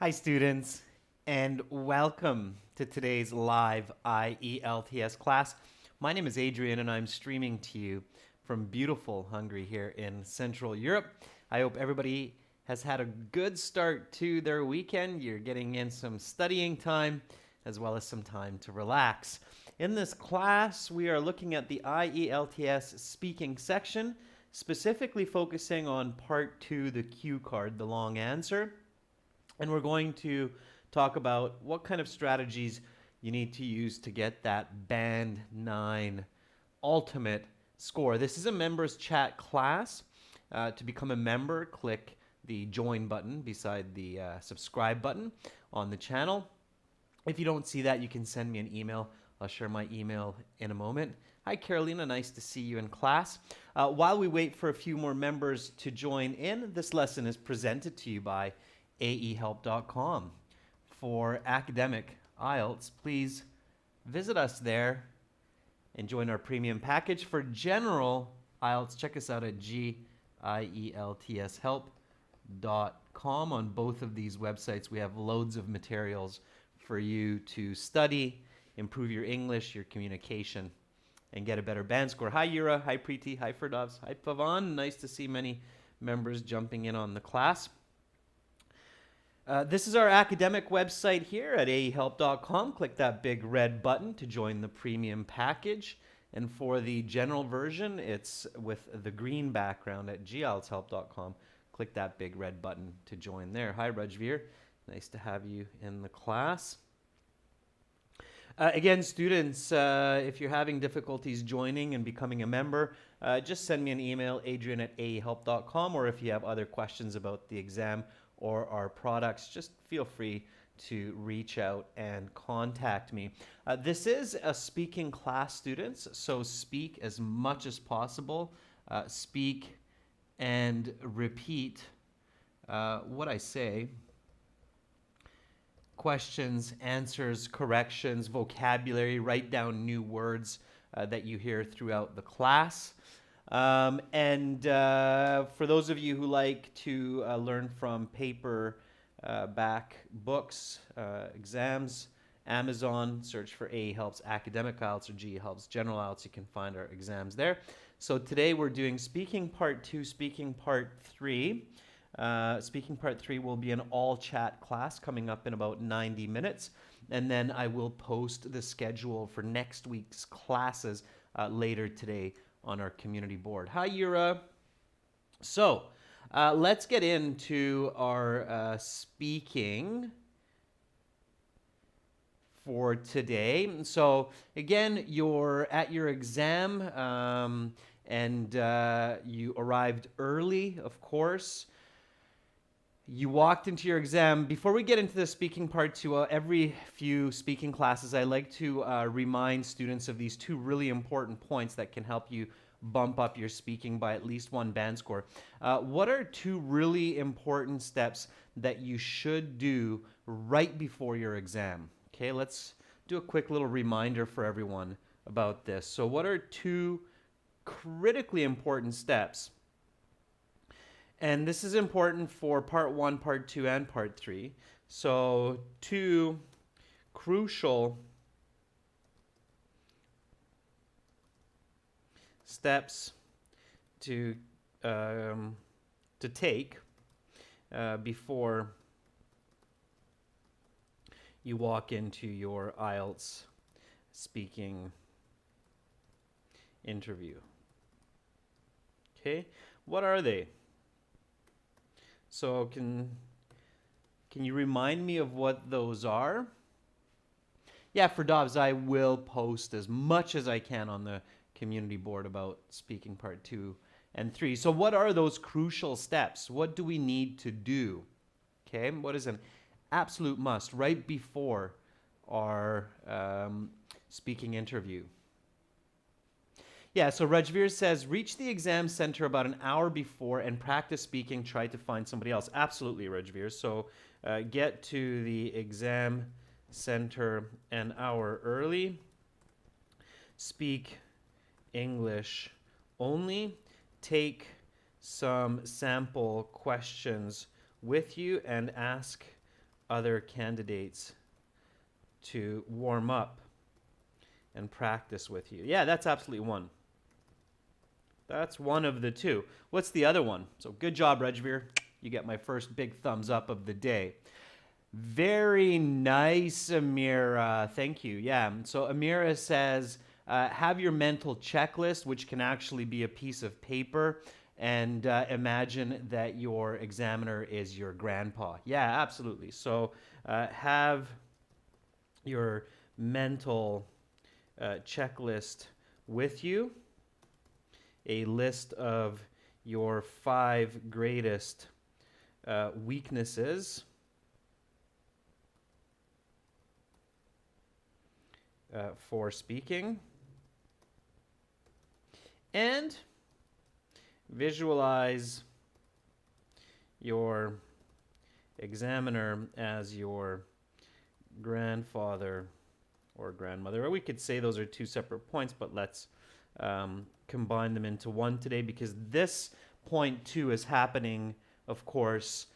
Hi, students, and welcome to today's live IELTS class. My name is Adrian, and I'm streaming to you from beautiful Hungary here in Central Europe. I hope everybody has had a good start to their weekend. You're getting in some studying time as well as some time to relax. In this class, we are looking at the IELTS speaking section, specifically focusing on part 2, the cue card, the long answer. And we're going to talk about what kind of strategies you need to use to get that Band 9 ultimate score. This is a members chat class. To become a member, click the join button beside the subscribe button on the channel. If you don't see that, you can send me an email. I'll share my email in a moment. Hi, Carolina. Nice to see you in class. While we wait for a few more members to join in, this lesson is presented to you by aehelp.com. For academic IELTS, please visit us there and join our premium package. For general IELTS, check us out at IELTShelp.com. On both of these websites, we have loads of materials for you to study, improve your English, your communication, and get a better band score. Hi, Yura. Hi, Preeti. Hi, Ferdovs. Hi, Pavan. Nice to see many members jumping in on the class. This is our academic website here at aehelp.com. Click that big red button to join the premium package. And for the general version, it's with the green background at gieltshelp.com. Click that big red button to join there. Hi, Rajveer. Nice to have you in the class. Again, students, if you're having difficulties joining and becoming a member, just send me an email, adrian@aehelp.com, or if you have other questions about the exam or our products, just feel free to reach out and contact me. This is a speaking class, students, so speak as much as possible. Speak and repeat what I say. Questions, answers, corrections, vocabulary, write down new words that you hear throughout the class. For those of you who like to learn from paper-back books, exams, Amazon, search for AEhelps Academic IELTS or GEhelps General IELTS. You can find our exams there. So today we're doing Speaking Part 2, Speaking Part 3. Speaking Part 3 will be an all-chat class coming up in about 90 minutes. And then I will post the schedule for next week's classes later today on our community board. Hi, Yura. So let's get into our speaking for today. So again, you're at your exam and you arrived early, of course. You walked into your exam. Before we get into the speaking part 2, every few speaking classes, I like to remind students of these two really important points that can help you bump up your speaking by at least one band score. What are two really important steps that you should do right before your exam? Okay, let's do a quick little reminder for everyone about this. So what are two critically important steps? And this is important for part 1, part 2, and part 3. So two crucial steps to take before you walk into your IELTS speaking interview. Okay, what are they? So can you remind me of what those are? Yeah, for Dobbs, I will post as much as I can on the community board about speaking part 2 and 3. So what are those crucial steps? What do we need to do? Okay, what is an absolute must right before our speaking interview? Yeah, so Rajveer says, reach the exam center about an hour before and practice speaking. Try to find somebody else. Absolutely, Rajveer. So get to the exam center an hour early. Speak English only. Take some sample questions with you and ask other candidates to warm up and practice with you? Yeah, that's absolutely one. That's one of the two. What's the other one? So good job, Regvir. You get my first big thumbs up of the day. Very nice, Amira. Thank you. Yeah. So Amira says, have your mental checklist, which can actually be a piece of paper, and imagine that your examiner is your grandpa. Yeah, absolutely. So have your mental checklist with you, a list of your 5 greatest weaknesses for speaking, and visualize your examiner as your grandfather or grandmother. Or we could say those are 2 separate points, but let's combine them into one today, because this point 2 is happening, of course,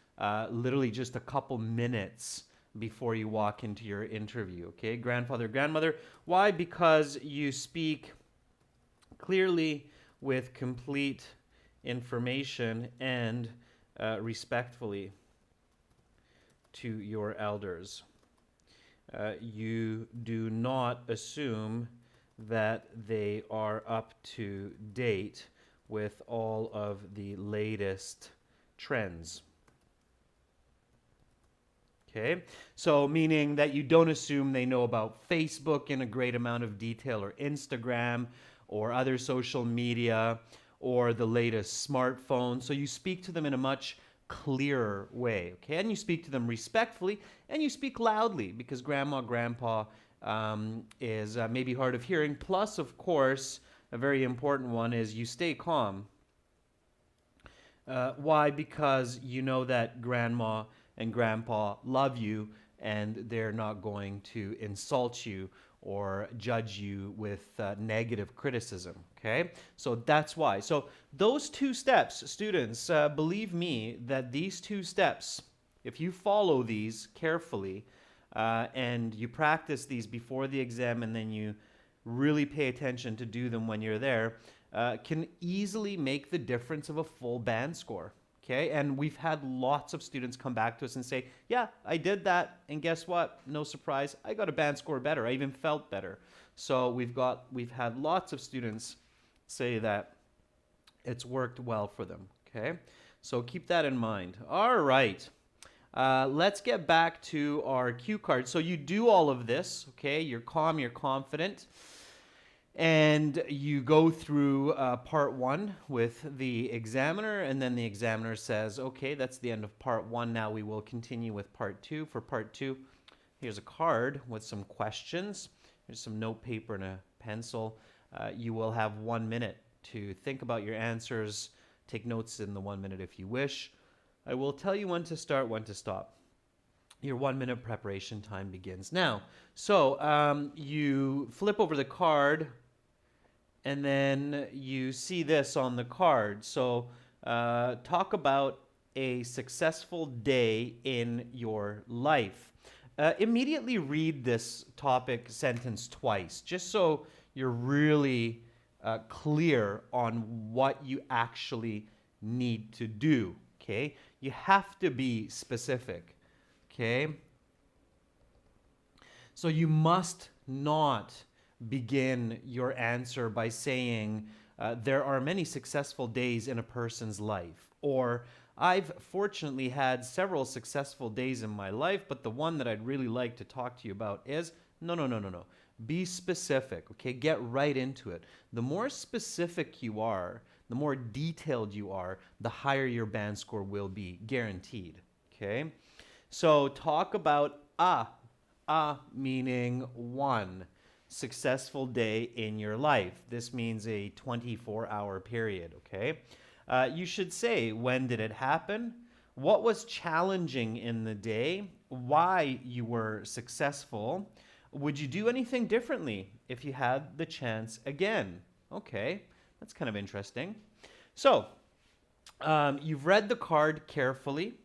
literally just a couple minutes before you walk into your interview. Okay, grandfather, grandmother. Why? Because you speak clearly with complete information and respectfully to your elders. You do not assume that they are up to date with all of the latest trends. Okay, so meaning that you don't assume they know about Facebook in a great amount of detail, or Instagram, or other social media, or the latest smartphone. So you speak to them in a much clearer way, okay? And you speak to them respectfully, and you speak loudly, because grandma, grandpa is maybe hard of hearing. Plus, of course, a very important one is you stay calm. Why? Because you know that grandma and grandpa love you, and they're not going to insult you or judge you with negative criticism, okay? So that's why. So those 2 steps, students, believe me that these 2 steps, if you follow these carefully and you practice these before the exam, and then you really pay attention to do them when you're there, can easily make the difference of a full band score. Okay, and we've had lots of students come back to us and say, yeah, I did that, and guess what? No surprise, I got a band score better. I even felt better. So we've had lots of students say that it's worked well for them. Okay, so keep that in mind. All right, let's get back to our cue card. So you do all of this, okay? You're calm, you're confident. And you go through part 1 with the examiner, and then the examiner says, okay, that's the end of part 1. Now we will continue with part 2. For part 2, here's a card with some questions. Here's some note paper and a pencil. You will have 1 minute to think about your answers. Take notes in the 1 minute if you wish. I will tell you when to start, when to stop. Your 1 minute preparation time begins now. So you flip over the card, and then you see this on the card. So talk about a successful day in your life. Immediately read this topic sentence twice, just so you're really clear on what you actually need to do, okay? You have to be specific, okay? So you must not begin your answer by saying, there are many successful days in a person's life, or I've fortunately had several successful days in my life, but the one that I'd really like to talk to you about is, no. Be specific, okay? Get right into it. The more specific you are, the more detailed you are, the higher your band score will be, guaranteed, okay? So talk about meaning 1 successful day in your life. This means a 24-hour period, okay? You should say, when did it happen? What was challenging in the day? Why you were successful? Would you do anything differently if you had the chance again? Okay, that's kind of interesting. So, you've read the card carefully.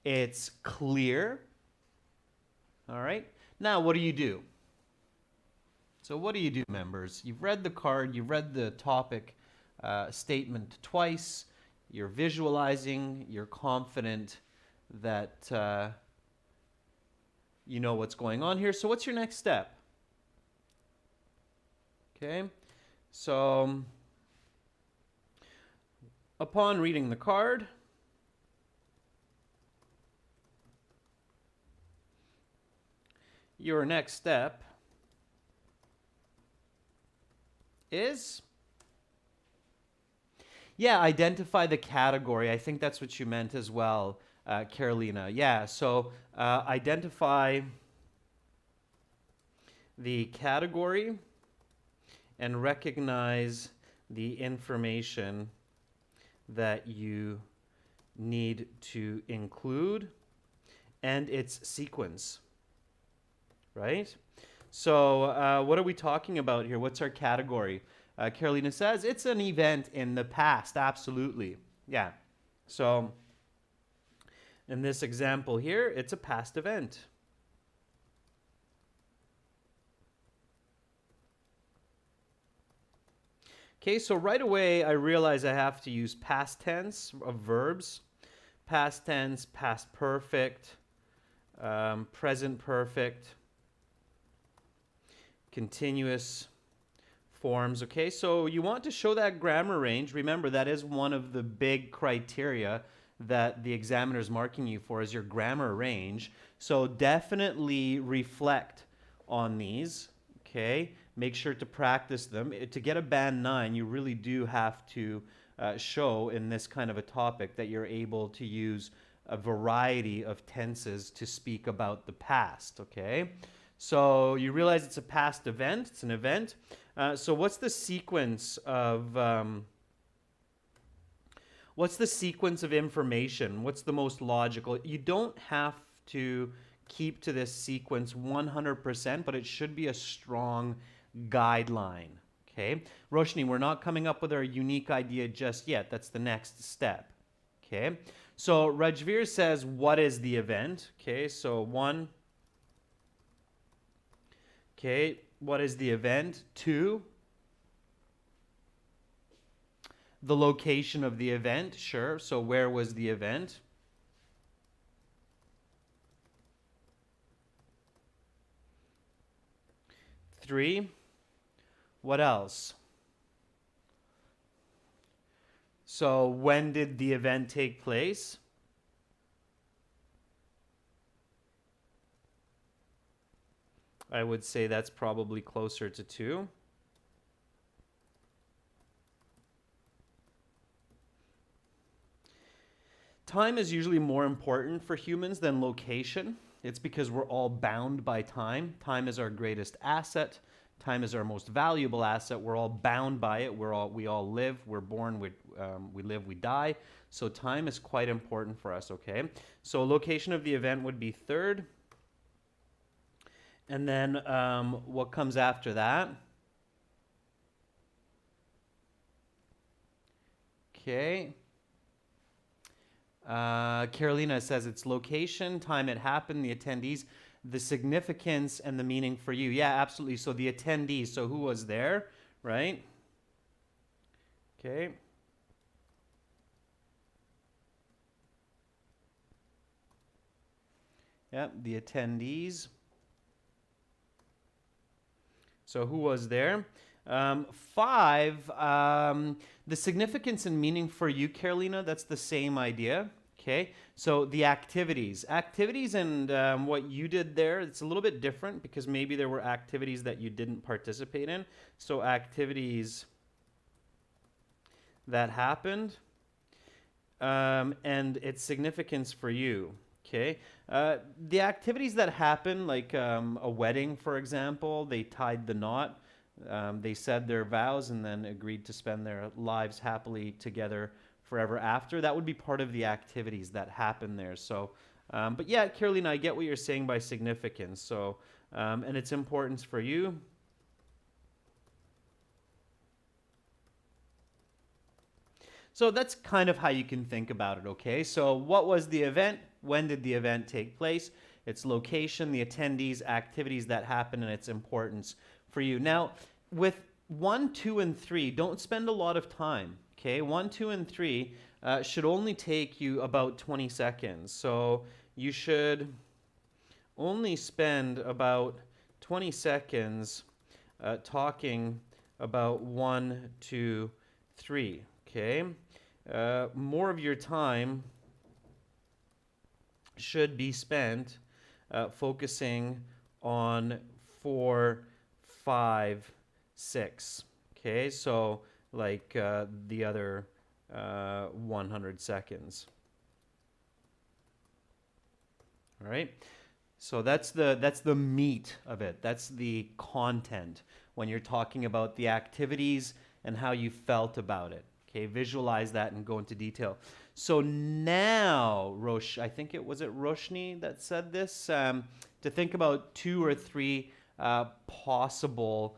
It's clear. All right. Now, what do you do? So what do you do, members? You've read the card, you've read the topic statement twice, you're visualizing, you're confident that you know what's going on here. So what's your next step? Okay, so upon reading the card, your next step is, yeah, identify the category. I think that's what you meant as well, Carolina. Yeah, so identify the category and recognize the information that you need to include and its sequence, right? So what are we talking about here? What's our category? Carolina says it's an event in the past. Absolutely. Yeah. So in this example here, it's a past event. Okay, so right away I realize I have to use past tense of verbs. Past tense, past perfect, present perfect, continuous forms. Okay, so you want to show that grammar range. Remember, that is one of the big criteria that the examiner is marking you for, is your grammar range. So definitely reflect on these. Okay, make sure to practice them. To get a band 9, you really do have to show in this kind of a topic that you're able to use a variety of tenses to speak about the past. Okay, so you realize it's a past event. It's an event. So what's the sequence of information? What's the most logical? You don't have to keep to this sequence 100%, but it should be a strong guideline. Okay, Roshni, we're not coming up with our unique idea just yet. That's the next step. Okay, so Rajveer says, what is the event? Okay, so 1. Okay, what is the event? 2, the location of the event. Sure, so where was the event? 3, what else? So when did the event take place? I would say that's probably closer to 2. Time is usually more important for humans than location. It's because we're all bound by time. Time is our greatest asset. Time is our most valuable asset. We're all bound by it. We all live. We're born. We live. We die. So time is quite important for us. Okay. So location of the event would be 3rd. And then what comes after that? Okay. Carolina says it's location, time it happened, the attendees, the significance, and the meaning for you. Yeah, absolutely. So the attendees, so who was there, right? Okay. Yep, the attendees. So who was there? 5, the significance and meaning for you, Carolina, that's the same idea. Okay, so the activities and what you did there, it's a little bit different because maybe there were activities that you didn't participate in. So activities that happened and its significance for you. Okay, the activities that happen, like a wedding, for example, they tied the knot. They said their vows and then agreed to spend their lives happily together forever after. That would be part of the activities that happen there. So, but yeah, Carolina, I get what you're saying by significance. So, and its importance for you. So that's kind of how you can think about it, okay? So what was the event? When did the event take place? its location, the attendees, activities that happen, and its importance for you. Now, with 1, 2, and 3, don't spend a lot of time. Okay, 1, 2, and 3 should only take you about 20 seconds. So you should only spend about 20 seconds talking about 1, 2, 3. Okay, more of your time should be spent focusing on 4, 5, 6. Okay, so like the other 100 seconds. All right. So that's the meat of it. That's the content when you're talking about the activities and how you felt about it. Okay, visualize that and go into detail. So now, I think it was Roshni that said this, to think about 2 or 3 possible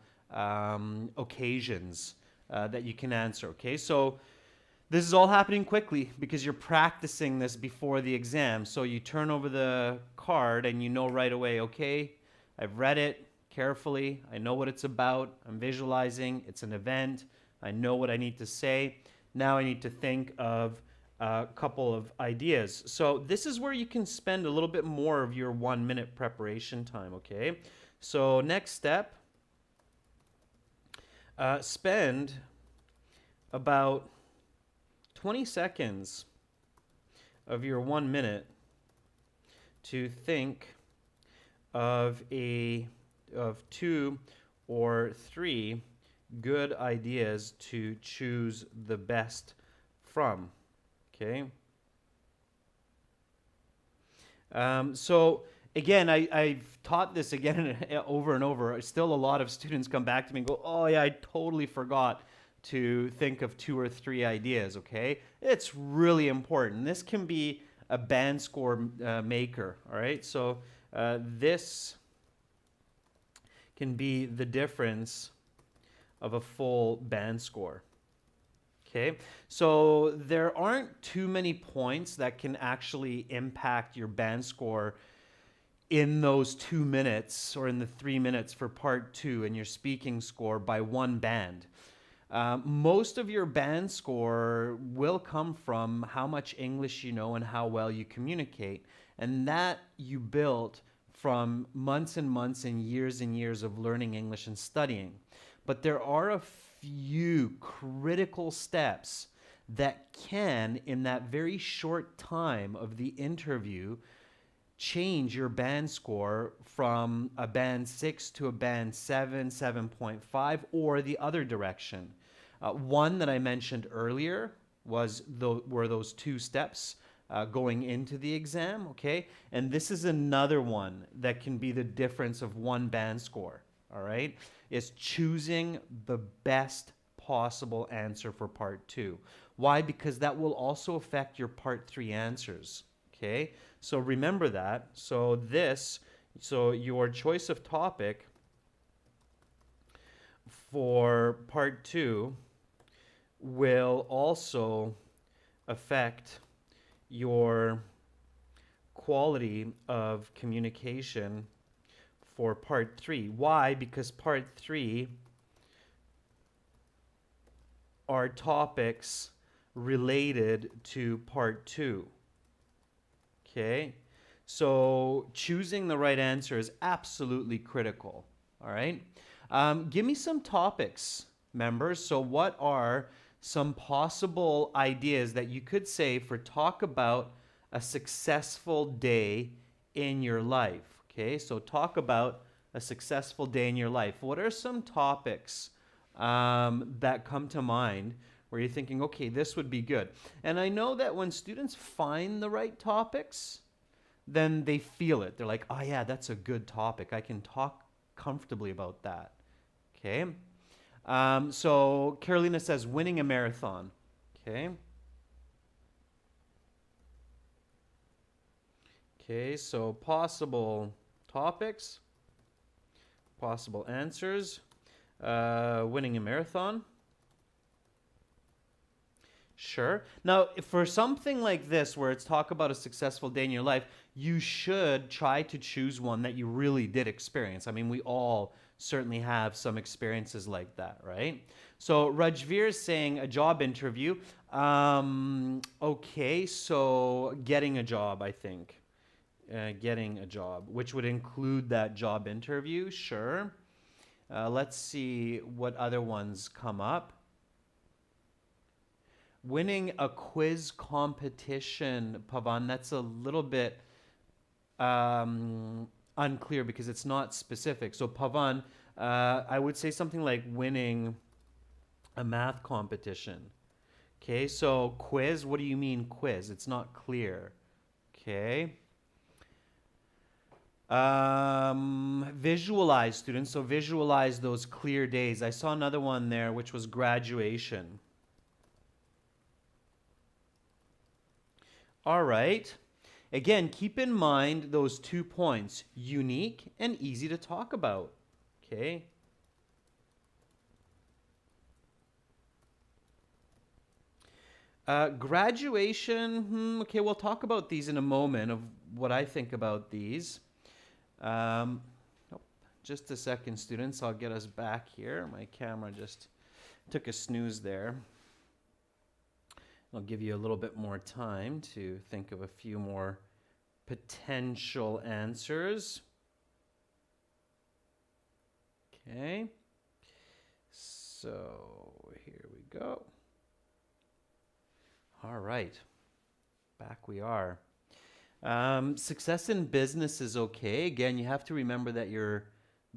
occasions that you can answer. Okay, so this is all happening quickly because you're practicing this before the exam. So you turn over the card and you know right away, okay, I've read it carefully. I know what it's about. I'm visualizing. It's an event. I know what I need to say. Now I need to think of a couple of ideas. So this is where you can spend a little bit more of your 1-minute preparation time, okay? So next step, spend about 20 seconds of your 1 minute to think of 2 or 3 good ideas to choose the best from. Okay. So again, I've taught this again and over and over. Still, a lot of students come back to me and go, "Oh yeah, I totally forgot to think of 2 or 3 ideas." Okay, it's really important. This can be a band score maker. All right, so this can be the difference of a full band score. Okay, so there aren't too many points that can actually impact your band score in those 2 minutes or in the 3 minutes for part 2 and your speaking score by one band. Most of your band score will come from how much English you know and how well you communicate. And that you built from months and months and years of learning English and studying. But there are a few critical steps that can, in that very short time of the interview, change your band score from a band 6 to a band 7, 7.5, or the other direction. One that I mentioned earlier were those 2 steps going into the exam, okay? And this is another one that can be the difference of one band score, all right? Is choosing the best possible answer for part 2. Why? Because that will also affect your part 3 answers, okay? So remember that. So your choice of topic for part 2 will also affect your quality of communication for part 3. Why? Because part 3 are topics related to part 2. Okay? So choosing the right answer is absolutely critical. All right? Give me some topics, members. So what are some possible ideas that you could say for talk about a successful day in your life? Okay, so talk about a successful day in your life. What are some topics that come to mind where you're thinking, okay, this would be good? And I know that when students find the right topics, then they feel it. They're like, oh yeah, that's a good topic. I can talk comfortably about that. Okay. So Carolina says winning a marathon. Okay. Okay, so possible topics, possible answers, winning a marathon. Sure. Now, for something like this, where it's talk about a successful day in your life, you should try to choose one that you really did experience. I mean, we all certainly have some experiences like that, right? So Rajveer is saying a job interview. Okay, so getting a job, I think. Getting a job, which would include that job interview, sure. Let's see what other ones come up. Winning a quiz competition, Pavan, that's a little bit unclear because it's not specific. So, Pavan, I would say something like winning a math competition. Okay, so quiz, what do you mean quiz? It's not clear. Okay. Visualize, students. So visualize those clear days. I saw another one there, which was graduation. All right. Again, keep in mind those 2 points, unique and easy to talk about. Okay. Graduation, okay, we'll talk about these in a moment of what I think about these. Oh, just a second, students. I'll get us back here. My camera just took a snooze there. I'll give you a little bit more time to think of a few more potential answers. Okay. So here we go. All right. Back we are. Success in business is okay. Again, you have to remember that you're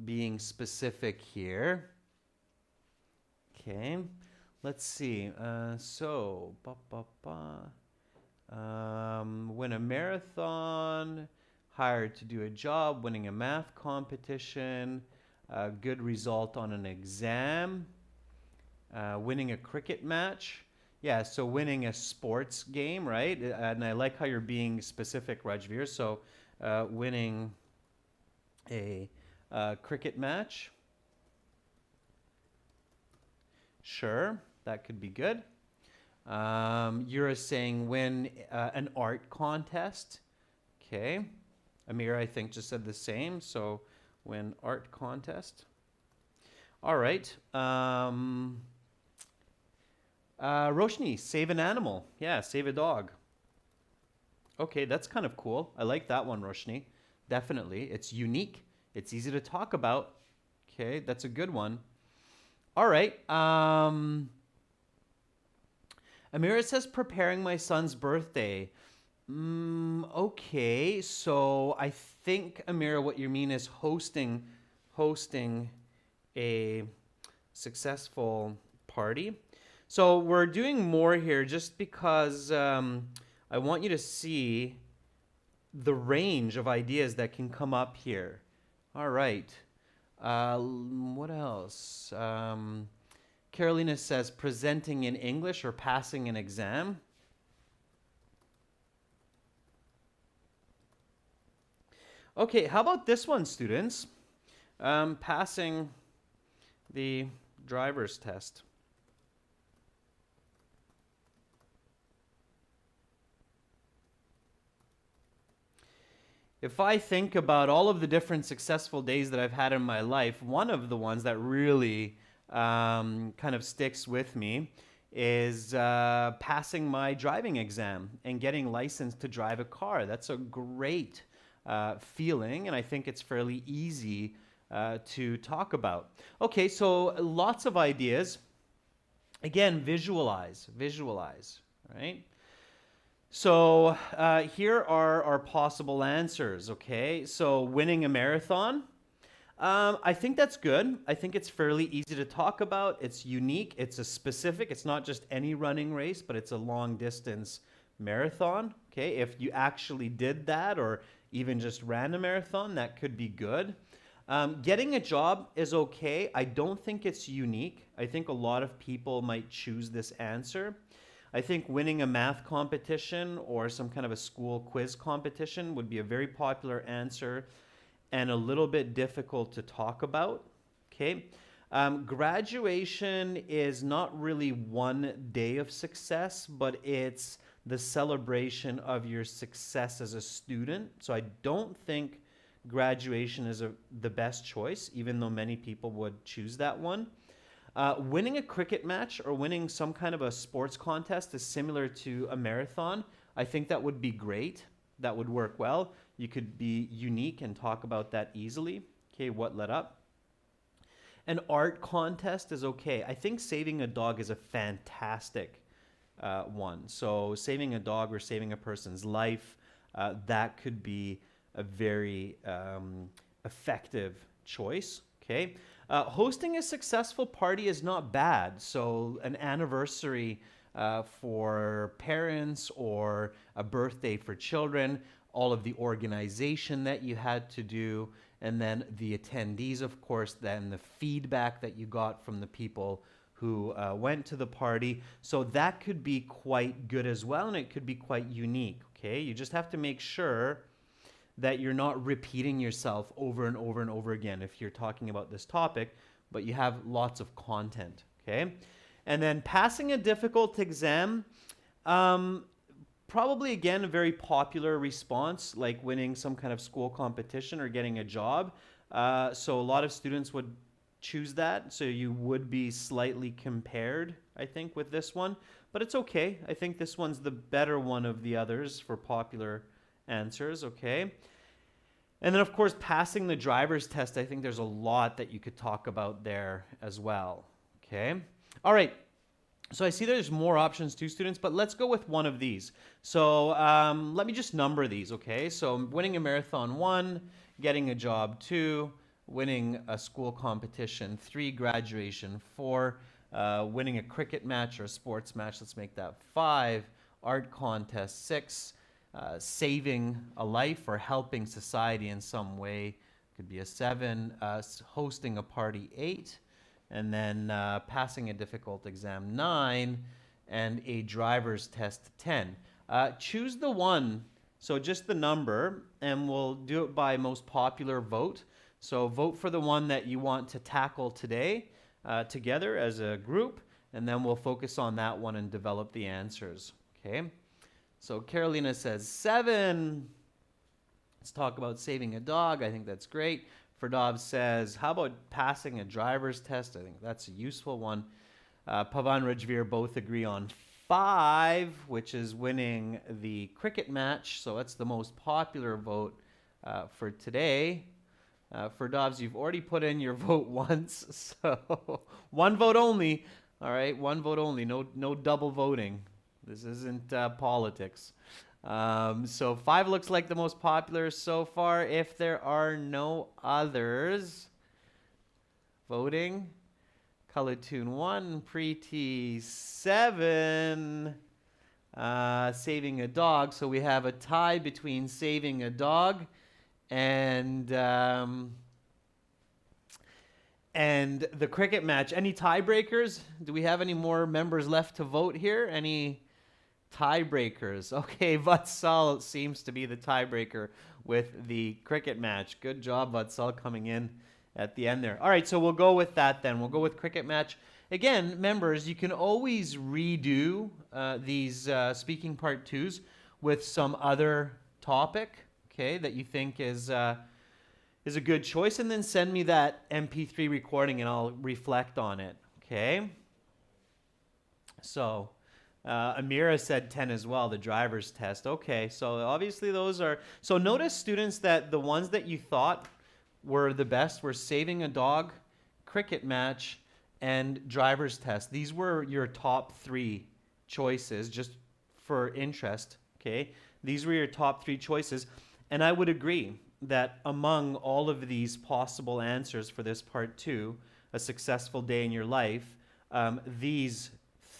being specific here. Okay. Let's see. Win a marathon, hired to do a job, winning a math competition, a good result on an exam, winning a cricket match. Yeah, so winning a sports game, right? And I like how you're being specific, Rajveer. So winning a cricket match. Sure, that could be good. You're saying win an art contest. Okay. Amir, I think, just said the same. So win art contest. All right. Roshni, save an animal. Yeah, save a dog. Okay, that's kind of cool. I like that one, Roshni. Definitely. It's unique. It's easy to talk about. Okay, that's a good one. All right. Amira says preparing my son's birthday. Okay, so I think, Amira, what you mean is hosting a successful party. So we're doing more here just because I want you to see the range of ideas that can come up here. All right. What else? Carolina says presenting in English or passing an exam. Okay, how about this one, students? Passing the driver's test. If I think about all of the different successful days that I've had in my life, one of the ones that really kind of sticks with me is passing my driving exam and getting licensed to drive a car. That's a great feeling, and I think it's fairly easy to talk about. Okay, so lots of ideas. Again, visualize, right? So here are our possible answers, okay? So winning a marathon, I think that's good. I think it's fairly easy to talk about. It's unique. It's a specific. It's not just any running race, but it's a long distance marathon, okay? If you actually did that or even just ran a marathon, that could be good. Getting a job is okay. I don't think it's unique. I think a lot of people might choose this answer. I think winning a math competition or some kind of a school quiz competition would be a very popular answer and a little bit difficult to talk about. Okay. Graduation is not really one day of success, but it's the celebration of your success as a student. So I don't think graduation is the best choice, even though many people would choose that one. Winning a cricket match or winning some kind of a sports contest is similar to a marathon. I think that would be great. That would work well. You could be unique and talk about that easily. Okay, what led up? An art contest is okay. I think saving a dog is a fantastic one. So saving a dog or saving a person's life, that could be a very effective choice. Okay. Hosting a successful party is not bad. So an anniversary for parents or a birthday for children, all of the organization that you had to do, and then the attendees, of course, then the feedback that you got from the people who went to the party. So that could be quite good as well, and it could be quite unique, okay? You just have to make sure that you're not repeating yourself over and over and over again if you're talking about this topic, but you have lots of content, okay? And then passing a difficult exam, probably, again, a very popular response, like winning some kind of school competition or getting a job. So a lot of students would choose that. So you would be slightly compared, I think, with this one. But it's okay. I think this one's the better one of the others for popular answers, okay? And then, of course, passing the driver's test, I think there's a lot that you could talk about there as well, okay? All right. So I see there's more options too, students, but let's go with one of these. So let me just number these, okay? So winning a marathon, 1, getting a job, 2, winning a school competition, 3, graduation, 4, winning a cricket match or a sports match, let's make that 5, art contest, 6, saving a life or helping society in some way, could be a 7, hosting a party, 8, and then passing a difficult exam, 9, and a driver's test, 10. Choose the one, so just the number, and we'll do it by most popular vote. So vote for the one that you want to tackle today together as a group, and then we'll focus on that one and develop the answers, okay? So Carolina says 7. Let's talk about saving a dog. I think that's great. Ferdov says, how about passing a driver's test? I think that's a useful one. Pavan Rajveer both agree on 5, which is winning the cricket match. So that's the most popular vote for today. Ferdovs, you've already put in your vote once. So one vote only. All right, one vote only. No double voting. This isn't politics. So 5 looks like the most popular so far. If there are no others voting, Colortune 1, Preeti 7, saving a dog. So we have a tie between saving a dog and the cricket match. Any tiebreakers? Do we have any more members left to vote here? Any tiebreakers? Okay, Vatsal seems to be the tiebreaker with the cricket match. Good job, Vatsal, coming in at the end there. All right, so we'll go with that then. We'll go with cricket match. Again, members, you can always redo these speaking part 2s with some other topic, okay, that you think is a good choice, and then send me that MP3 recording and I'll reflect on it, okay? So Amira said 10 as well, the driver's test. Okay, so obviously those are... So notice, students, that the ones that you thought were the best were saving a dog, cricket match, and driver's test. These were your top 3 choices, just for interest, okay? These were your top 3 choices. And I would agree that among all of these possible answers for this part 2, a successful day in your life, these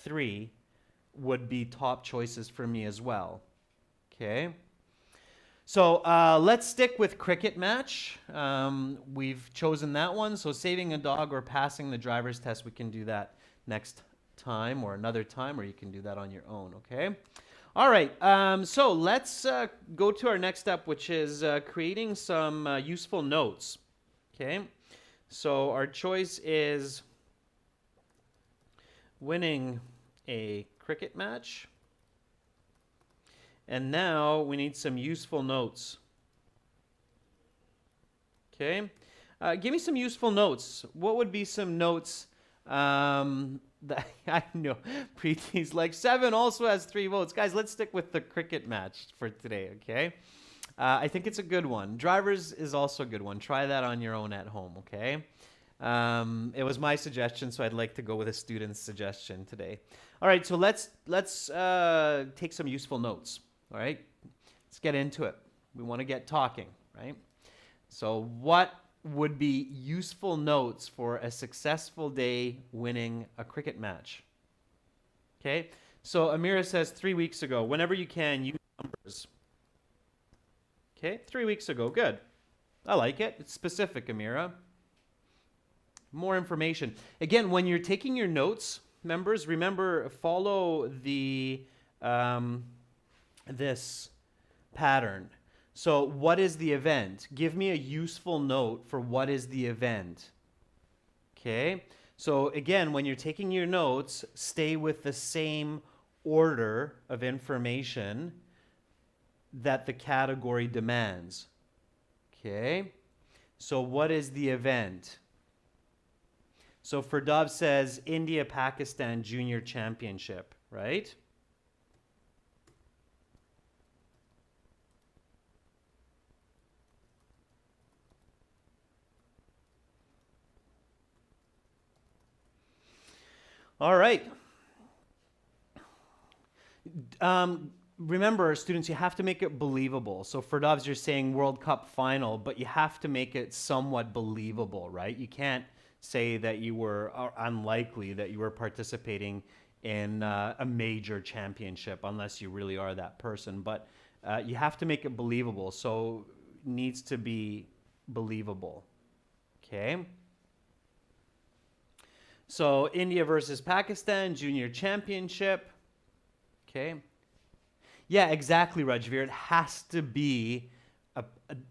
3 would be top choices for me as well. Okay. So let's stick with cricket match. We've chosen that one. So saving a dog or passing the driver's test, we can do that next time or another time, or you can do that on your own. Okay. All right. So let's go to our next step, which is creating some useful notes. Okay. So our choice is winning a cricket match. And now we need some useful notes. Okay. Give me some useful notes. What would be some notes that I know Preeti's like 7 also has 3 votes. Guys, let's stick with the cricket match for today, okay? I think it's a good one. Drivers is also a good one. Try that on your own at home, okay? It was my suggestion, so I'd like to go with a student's suggestion today. All right, so let's take some useful notes, all right? Let's get into it. We want to get talking, right? So what would be useful notes for a successful day winning a cricket match? Okay, so Amira says 3 weeks ago. Whenever you can, use numbers. Okay, 3 weeks ago. Good. I like it. It's specific, Amira. More information. Again, when you're taking your notes, members, remember, follow the this pattern. So what is the event? Give me a useful note for what is the event. Okay? So again, when you're taking your notes, stay with the same order of information that the category demands. Okay? So what is the event? So Ferdab says India-Pakistan Junior Championship, right? All right. Remember, students, you have to make it believable. So for Dobbs, you're saying World Cup final, but you have to make it somewhat believable, right? You can't say that you were unlikely that you were participating in a major championship unless you really are that person. But you have to make it believable. So it needs to be believable. Okay? So India versus Pakistan, Junior Championship. Okay. Yeah, exactly, Rajveer. It has to be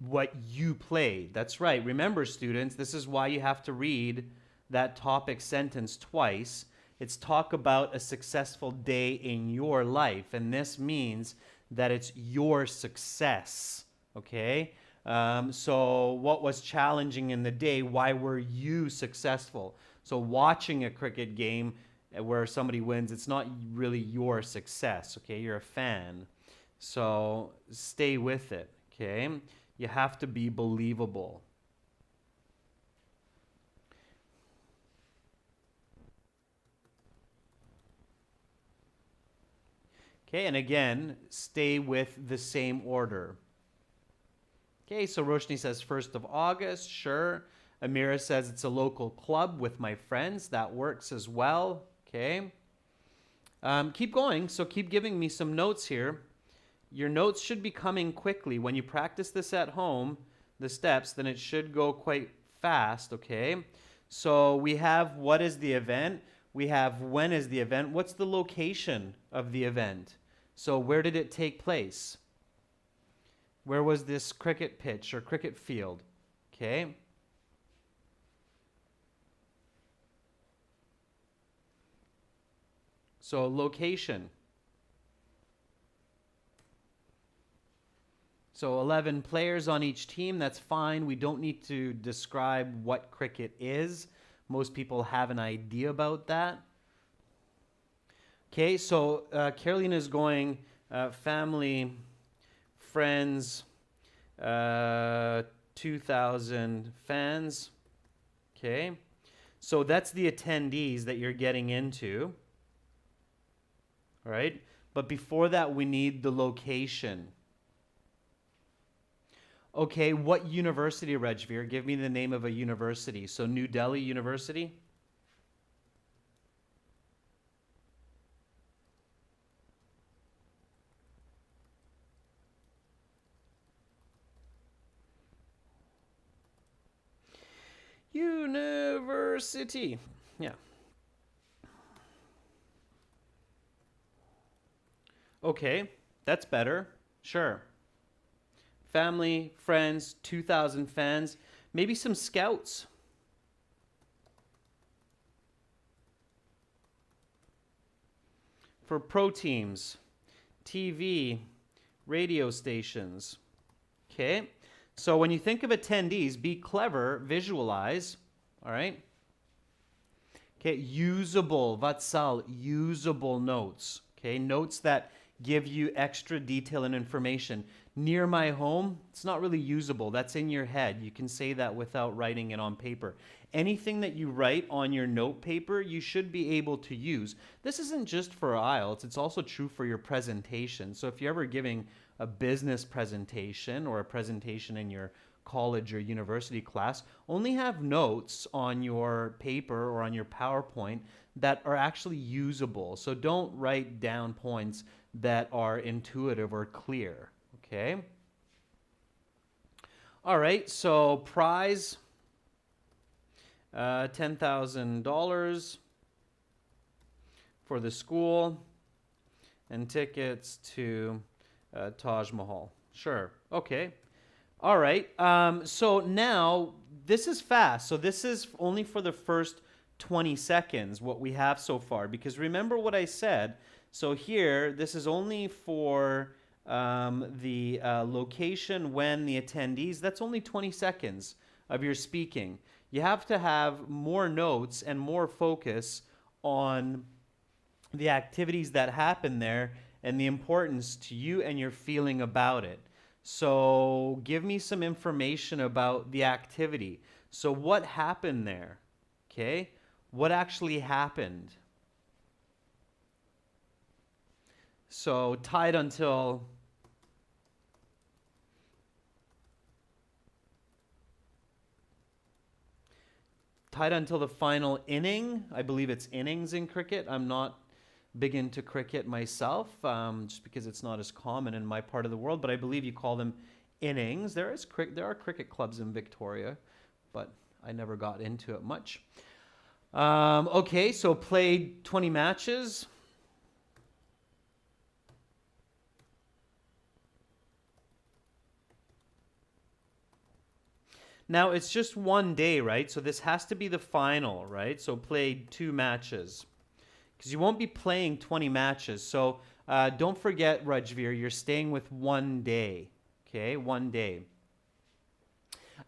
what you play. That's right. Remember, students, this is why you have to read that topic sentence twice. It's talk about a successful day in your life, and this means that it's your success. Okay? So what was challenging in the day? Why were you successful? So watching a cricket game where somebody wins, it's not really your success, okay? You're a fan. So stay with it, okay? You have to be believable. Okay, and again, stay with the same order. Okay, so Roshni says 1st of August, sure. Amira says it's a local club with my friends. That works as well. Okay. Keep going. So keep giving me some notes here. Your notes should be coming quickly. When you practice this at home, the steps, then it should go quite fast. Okay. So we have what is the event? We have when is the event? What's the location of the event? So where did it take place? Where was this cricket pitch or cricket field? Okay. So location. So 11 players on each team, that's fine. We don't need to describe what cricket is. Most people have an idea about that. Okay, so Carolina is going family, friends, 2,000 fans. Okay, so that's the attendees that you're getting into. All right, but before that, we need the location. Okay, what university, Rajveer? Give me the name of a university. So New Delhi University? University. Yeah. Okay, that's better. Sure. Family, friends, 2,000 fans, maybe some scouts. for pro teams, TV, radio stations. Okay? So when you think of attendees, be clever, visualize, all right? Okay, usable, Vatsal, usable notes. Okay, notes that give you extra detail and information. Near my home, it's not really usable. That's in your head. You can say that without writing it on paper. Anything that you write on your note paper, you should be able to use. This isn't just for IELTS, it's also true for your presentation. So if you're ever giving a business presentation or a presentation in your college or university class, only have notes on your paper or on your PowerPoint that are actually usable. So don't write down points that are intuitive or clear, okay? All right, so prize, $10,000 for the school and tickets to Taj Mahal. Sure, okay. All right, so now this is fast. So this is only for the first 20 seconds, what we have so far. Because remember what I said. So here, this is only for the location, when, the attendees. That's only 20 seconds of your speaking. You have to have more notes and more focus on the activities that happen there and the importance to you and your feeling about it. So give me some information about the activity. So what happened there? Okay? What actually happened? So tied until the final inning. I believe it's innings in cricket. I'm not big into cricket myself, just because it's not as common in my part of the world, but I believe you call them innings. There are cricket clubs in Victoria, but I never got into it much. Okay, so played 20 matches. Now, it's just one day, right? So this has to be the final, right? So played 2 matches. Because you won't be playing 20 matches. So don't forget, Rajveer, you're staying with 1 day. Okay, 1 day.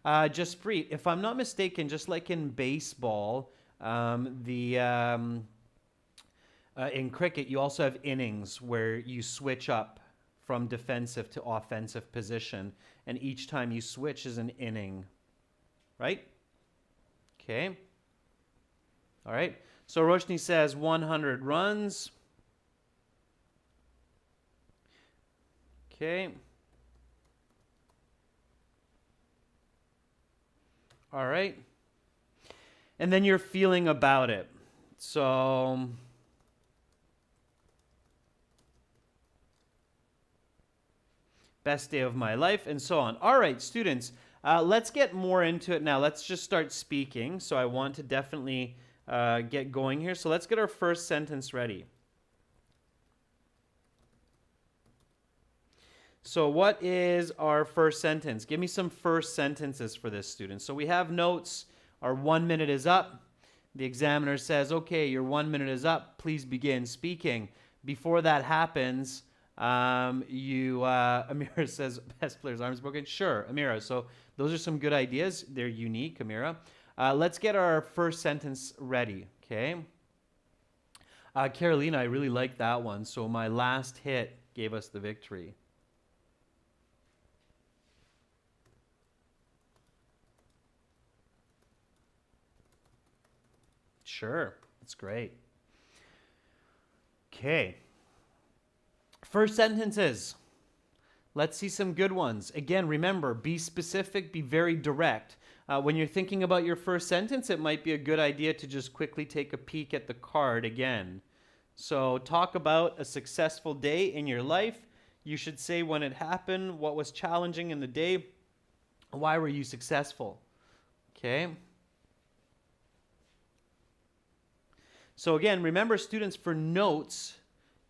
Jaspreet, if I'm not mistaken, just like in baseball, in cricket, you also have innings where you switch up from defensive to offensive position. And each time you switch is an inning. Right? Okay. All right. So Roshni says 100 runs. Okay. All right. And then your feeling about it. So best day of my life and so on. All right, students, let's get more into it now. Let's just start speaking. So I want to definitely get going here. So let's get our first sentence ready. So what is our first sentence? Give me some first sentences for this, student. So we have notes. Our 1 minute is up. The examiner says, okay, your 1 minute is up. Please begin speaking. Before that happens, Amira says, best player's arms broken. Sure, Amira. So those are some good ideas. They're unique, Amira. Let's get our first sentence ready, okay? Carolina, I really like that one. So my last hit gave us the victory. Sure, that's great. Okay. First sentences. Let's see some good ones. Again, remember, be specific, be very direct. When you're thinking about your first sentence, it might be a good idea to just quickly take a peek at the card again. So talk about a successful day in your life. You should say when it happened, what was challenging in the day, why were you successful? Okay. So again, remember, students, for notes,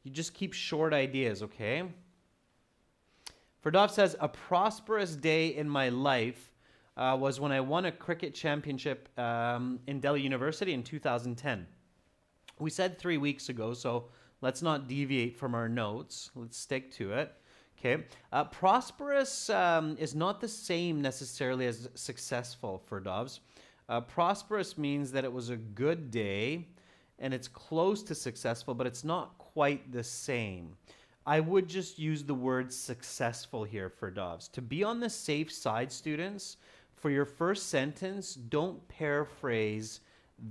you just keep short ideas, okay? Ferdov says, a prosperous day in my life was when I won a cricket championship in Delhi University in 2010. We said 3 weeks ago, so Let's not deviate from our notes. Let's stick to it. Okay. Prosperous is not the same necessarily as successful for doves. Prosperous means that it was a good day and it's close to successful, but it's not quite the same. I would just use the word successful here for doves. To be on the safe side, students, for your first sentence, don't paraphrase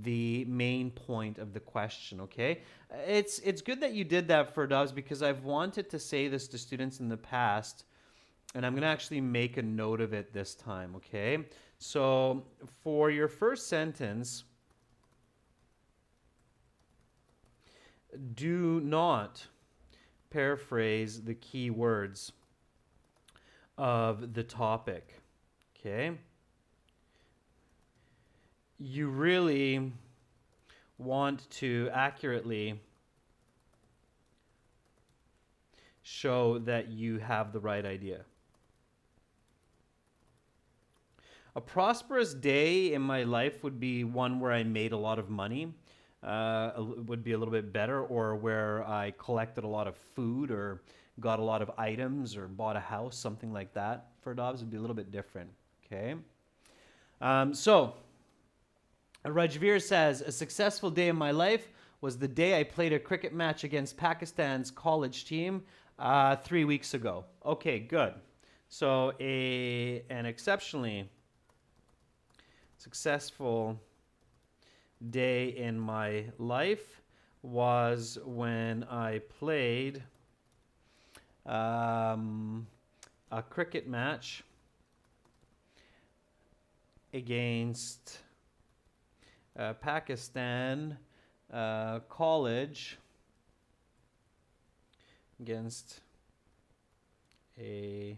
the main point of the question, okay? It's good that you did that for doves because I've wanted to say this to students in the past, and I'm going to actually make a note of it this time, okay? So for your first sentence, do not paraphrase the key words of the topic, okay? You really want to accurately show that you have the right idea. A prosperous day in my life would be one where I made a lot of money. Would be a little bit better, or where I collected a lot of food or got a lot of items or bought a house, something like that. For doves, would be a little bit different, okay? So Rajveer says, a successful day in my life was the day I played a cricket match against Pakistan's college team 3 weeks ago. Okay, good. So an exceptionally successful day in my life was when I played a cricket match against Pakistan college, against a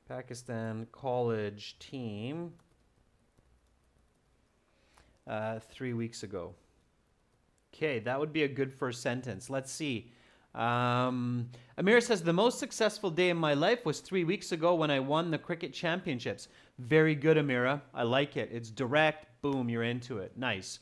Pakistan college team 3 weeks ago. Okay, that would be a good first sentence. Let's see. Amir says, the most successful day in my life was 3 weeks ago when I won the cricket championships. Very good, Amira. I like it. It's direct. Boom, you're into it. Nice.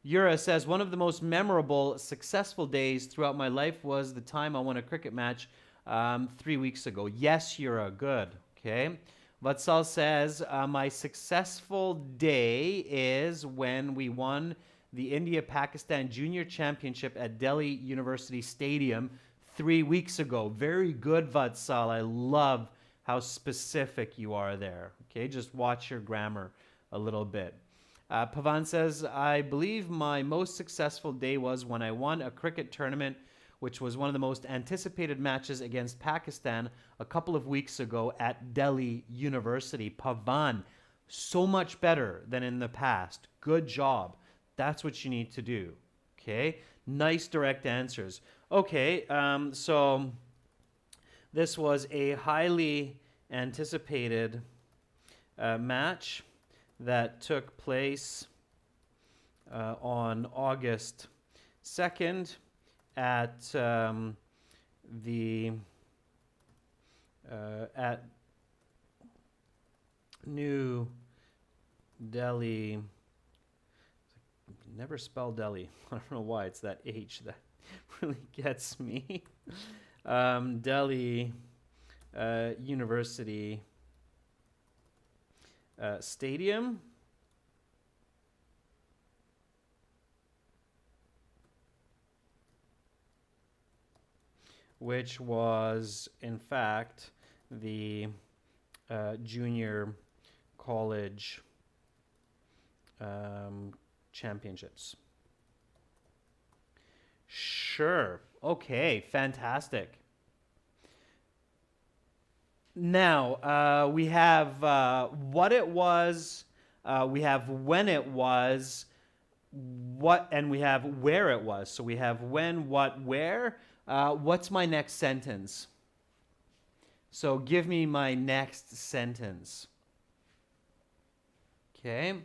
Yura says, one of the most memorable, successful days throughout my life was the time I won a cricket match 3 weeks ago. Yes, Yura. Good. Okay. Vatsal says, my successful day is when we won the India-Pakistan Junior Championship at Delhi University Stadium 3 weeks ago. Very good, Vatsal. I love how specific you are there. Okay, just watch your grammar a little bit. Pavan says, I believe my most successful day was when I won a cricket tournament, which was one of the most anticipated matches against Pakistan a couple of weeks ago at Delhi University. Pavan, so much better than in the past. Good job. That's what you need to do. Okay? Nice direct answers. Okay, so this was a highly anticipated match that took place on August 2nd at at New Delhi. Never spell Delhi. I don't know why it's that H that really gets me. Delhi University Stadium. Which was, in fact, the junior college championships. Sure. Okay, fantastic. Now, we have what it was, we have when it was, what, and we have where it was. So we have when, what, where. What's my next sentence? So give me my next sentence. Okay.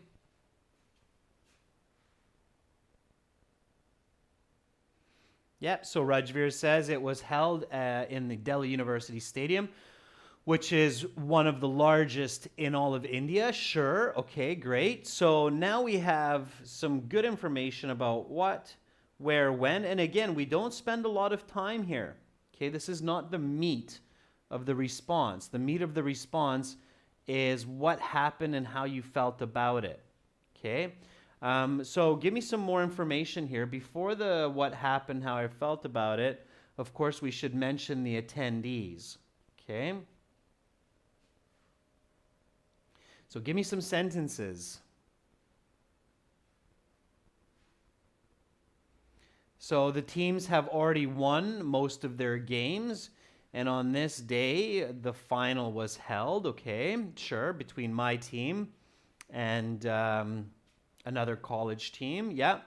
Yep, so Rajveer says it was held in the Delhi University Stadium, which is one of the largest in all of India. Sure, okay, great. So now we have some good information about what, where, when, and again, we don't spend a lot of time here. Okay, this is not the meat of the response. The meat of the response is what happened and how you felt about it. Okay, so give me some more information here. Before the what happened, how I felt about it, of course, we should mention the attendees. Okay, so give me some sentences. So the teams have already won most of their games, and on this day, the final was held, okay, sure, between my team and another college team. Yeah,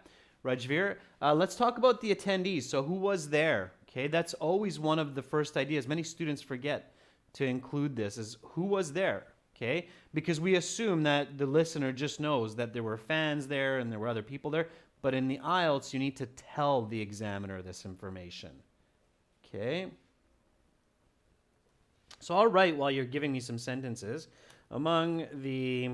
Rajveer. Let's talk about the attendees. So who was there? Okay, that's always one of the first ideas. Many students forget to include this, is who was there, okay? Because we assume that the listener just knows that there were fans there and there were other people there. But in the IELTS, you need to tell the examiner this information, okay? So I'll write while you're giving me some sentences. Among the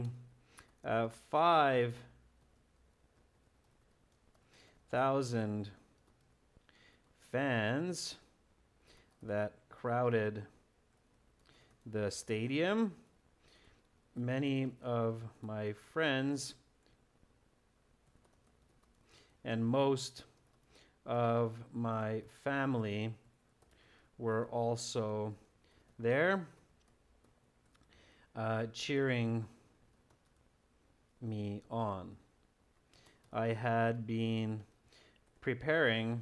5,000 fans that crowded the stadium, many of my friends and most of my family were also there, cheering me on. I had been preparing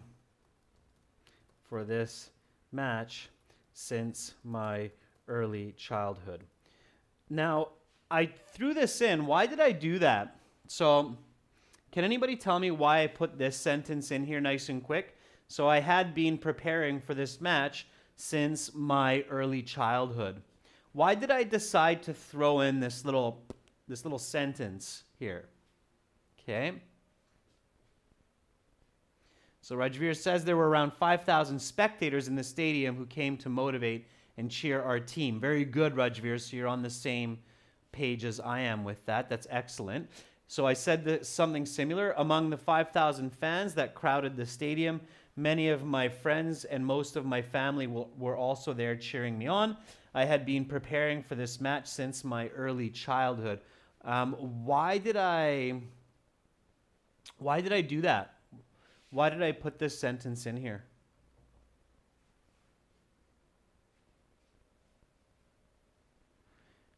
for this match since my early childhood. Now, I threw this in. Why did I do that? So, can anybody tell me why I put this sentence in here nice and quick? So, I had been preparing for this match since my early childhood. Why did I decide to throw in this little sentence here? Okay. So Rajveer says there were around 5,000 spectators in the stadium who came to motivate and cheer our team. Very good, Rajveer. So you're on the same page as I am with that. That's excellent. So I said something similar. Among the 5,000 fans that crowded the stadium, many of my friends and most of my family were also there cheering me on. I had been preparing for this match since my early childhood. Why did I do that? Why did I put this sentence in here?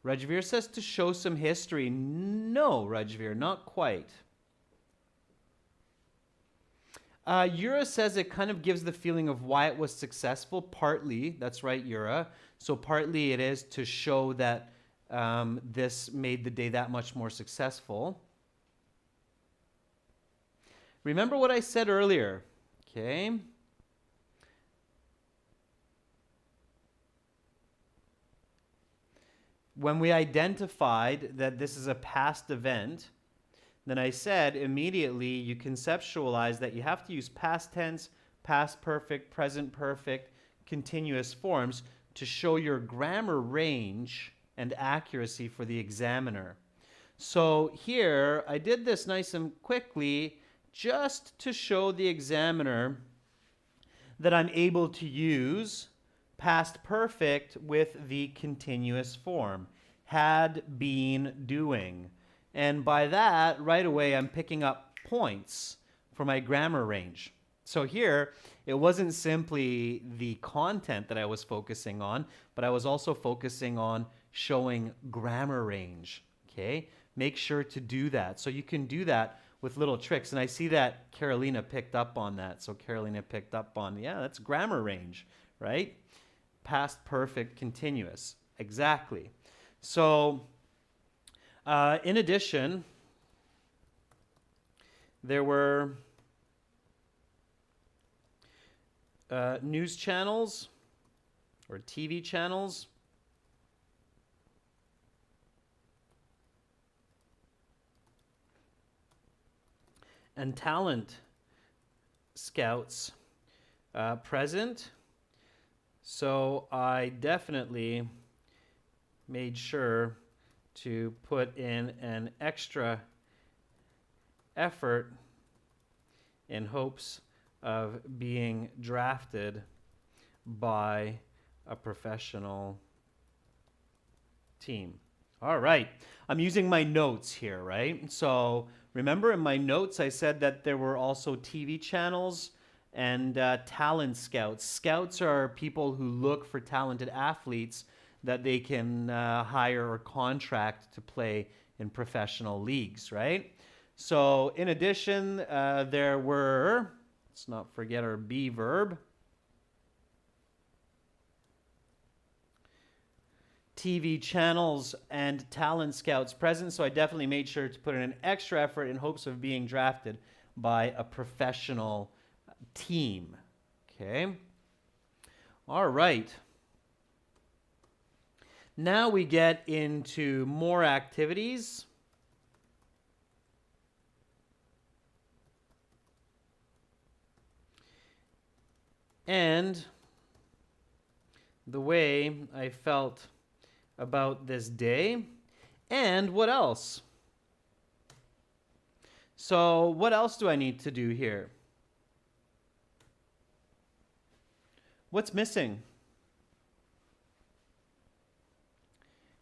Rajveer says to show some history. No, Rajveer, not quite. Yura says it kind of gives the feeling of why it was successful. Partly, that's right, Yura. So partly it is to show that this made the day that much more successful. Remember what I said earlier, okay? When we identified that this is a past event, then I said immediately you conceptualize that you have to use past tense, past perfect, present perfect, continuous forms to show your grammar range and accuracy for the examiner. So here, I did this nice and quickly just to show the examiner that I'm able to use past perfect with the continuous form. Had been doing. And by that, right away, I'm picking up points for my grammar range. So here, it wasn't simply the content that I was focusing on, but I was also focusing on showing grammar range, okay? Make sure to do that. So you can do that with little tricks. And I see that Carolina picked up on that. So Carolina picked up on, yeah, that's grammar range, right? Past perfect continuous. Exactly. So in addition, there were news channels or TV channels and talent scouts present. So I definitely made sure to put in an extra effort in hopes of being drafted by a professional team. All right. I'm using my notes here, right? So remember in my notes, I said that there were also TV channels and talent scouts. Scouts are people who look for talented athletes that they can hire or contract to play in professional leagues, right? So in addition, there were, let's not forget our be verb, TV channels and talent scouts present, so I definitely made sure to put in an extra effort in hopes of being drafted by a professional team. Okay. All right. Now we get into more activities. And the way I felt about this day. And what else? So what else do I need to do here? What's missing?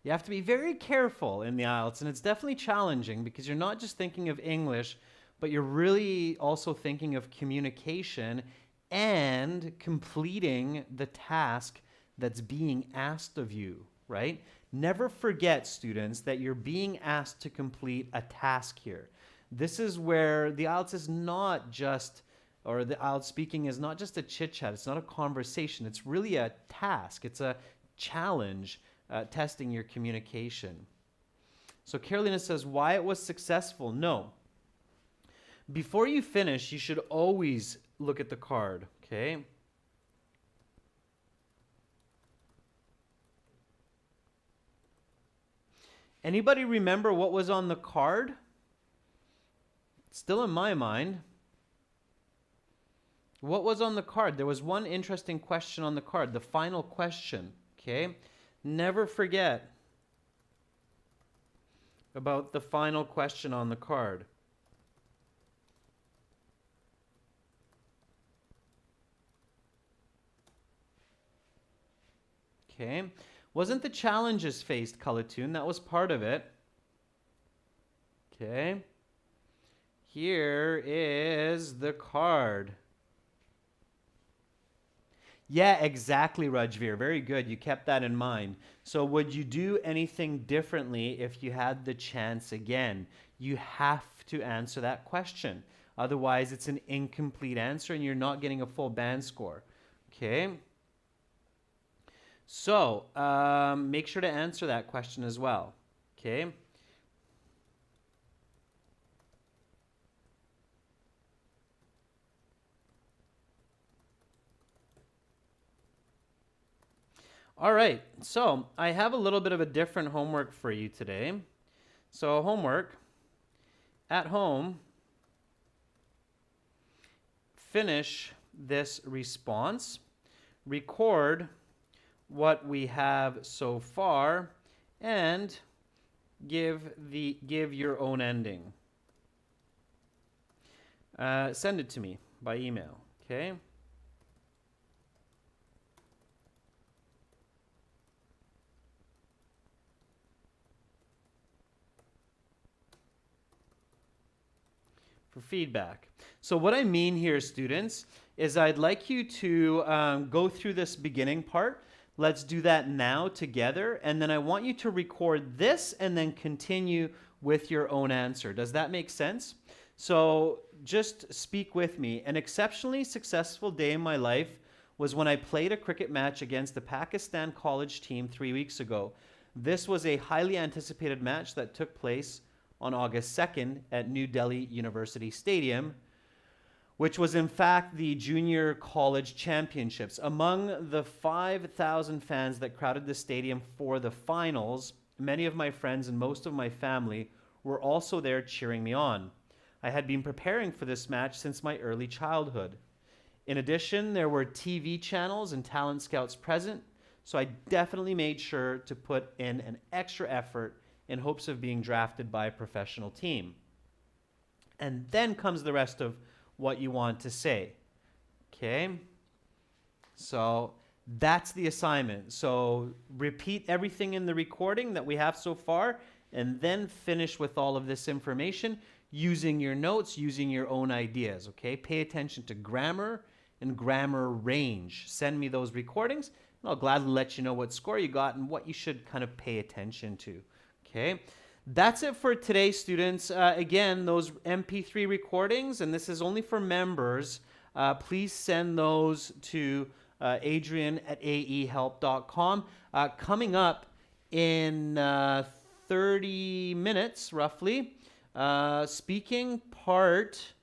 You have to be very careful in the IELTS, and it's definitely challenging because you're not just thinking of English, but you're really also thinking of communication and completing the task that's being asked of you, right? Never forget, students, that you're being asked to complete a task here. This is where the IELTS is not just, or the IELTS speaking is not just a chit-chat. It's not a conversation. It's really a task. It's a challenge testing your communication. So Carolina says, why it was successful? No. Before you finish, you should always look at the card, okay? Anybody remember what was on the card? Still in my mind. What was on the card? There was one interesting question on the card, the final question, okay? Never forget about the final question on the card. Okay. Wasn't the challenges faced, Kalatoon? That was part of it. Okay. Here is the card. Yeah, exactly, Rajveer. Very good. You kept that in mind. So would you do anything differently if you had the chance again? You have to answer that question. Otherwise, it's an incomplete answer and you're not getting a full band score. Okay. So make sure to answer that question as well. Okay. All right, so I have a little bit of a different homework for you today. So homework, at home, finish this response, record what we have so far, and give your own ending. Send it to me by email, okay? For feedback. So what I mean here, students, is I'd like you to go through this beginning part. Let's do that now together. And then I want you to record this and then continue with your own answer. Does that make sense? So just speak with me. An exceptionally successful day in my life was when I played a cricket match against the Pakistan college team 3 weeks ago. This was a highly anticipated match that took place on August 2nd at New Delhi University Stadium, which was in fact the Junior College Championships. Among the 5,000 fans that crowded the stadium for the finals, many of my friends and most of my family were also there cheering me on. I had been preparing for this match since my early childhood. In addition, there were TV channels and talent scouts present, so I definitely made sure to put in an extra effort in hopes of being drafted by a professional team. And then comes the rest of what you want to say. Okay. So that's the assignment. So repeat everything in the recording that we have so far, and then finish with all of this information using your notes, using your own ideas, okay? Pay attention to grammar and grammar range. Send me those recordings, and I'll gladly let you know what score you got and what you should kind of pay attention to, okay? That's it for today, students. Again, those MP3 recordings, and this is only for members, please send those to adrian@aehelp.com. Coming up in 30 minutes, roughly, speaking part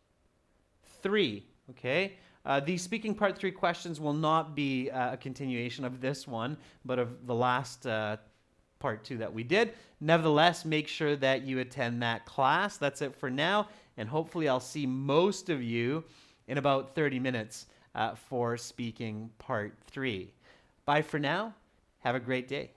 3, okay? These speaking part 3 questions will not be a continuation of this one, but of the last part 2 that we did. Nevertheless, make sure that you attend that class. That's it for now, and hopefully I'll see most of you in about 30 minutes for speaking part 3. Bye for now. Have a great day.